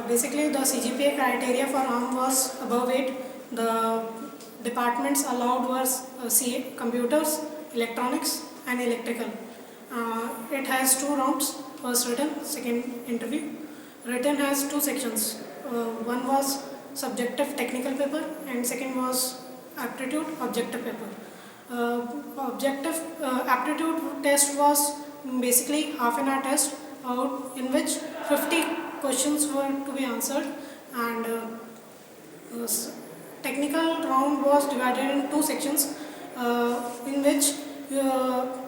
Basically, the CGPA criteria for ARM was above 8. The departments allowed was CA, computers, electronics and electrical. It has 2 rounds, first written, second interview. Written has 2 sections. One was subjective technical paper and second was aptitude objective paper. Objective aptitude test was basically half an hour test in which 50 questions were to be answered, and technical round was divided in 2 sections, in which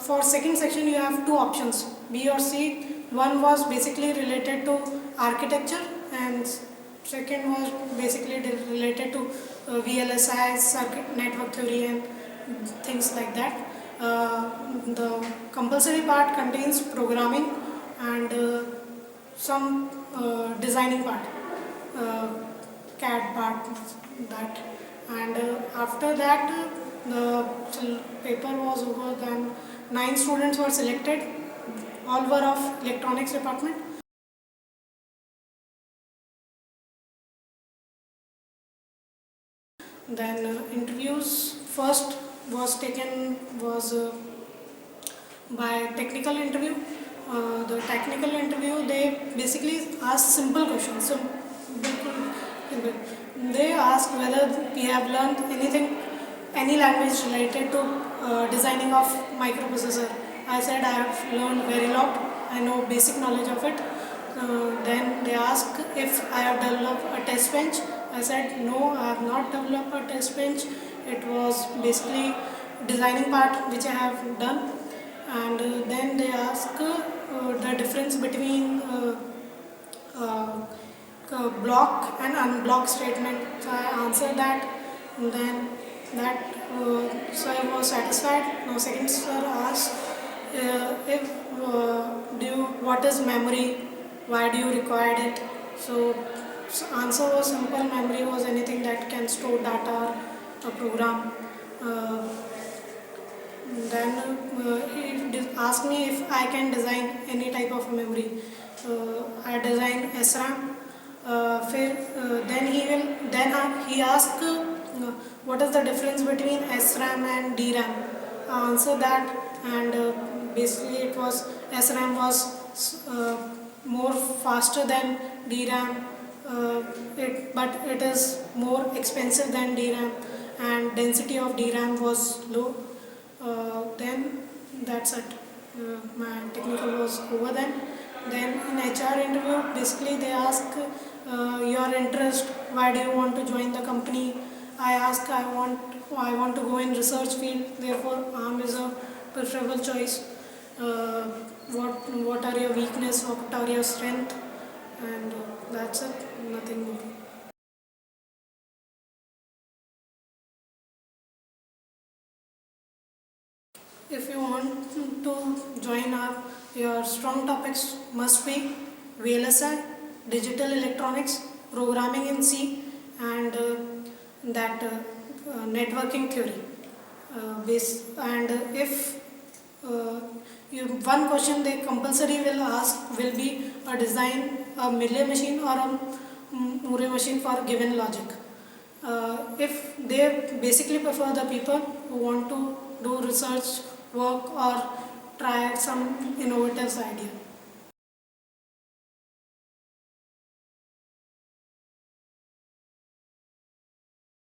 for second section you have 2 options, B or C. One was basically related to architecture and second was basically related to VLSI, circuit network theory and things like that. The compulsory part contains programming and some designing part, CAD part, that, and after that the paper was over. Then 9 students were selected, all were of electronics department. Then interviews first was taken was by technical interview. The technical interview, they basically ask simple questions. So they ask whether we have learned anything, any language related to designing of microprocessor. I said I have learned Verilog. I know basic knowledge of it. Then they ask if I have developed a test bench. I said no, I have not developed a test bench. It was basically designing part which I have done. And then they ask the difference between block and unblock statement. So I answered that. And then that sir was satisfied. Now second sir asked if what is memory, why do you require it. So answer was simple. Memory was anything that can store data or a program. Then he asked me if I can design any type of memory. I designed SRAM. Then he asked what is the difference between SRAM and DRAM. I answered that, and basically it was SRAM was more faster than DRAM, but it is more expensive than DRAM, and density of DRAM was low. Then that's it. My technical was over then. Then in HR interview, basically they ask your interest, why do you want to join the company. I ask I want to go in research field, therefore ARM is a preferable choice. What are your weakness, what are your strength, and that's it, nothing more. If you want to join up, your strong topics must be VLSI, digital electronics, programming in C, and that networking theory. And if one question they compulsory will ask will be a design a Mealy machine or a Moore machine for given logic. If they basically prefer the people who want to do research work or try some innovative idea.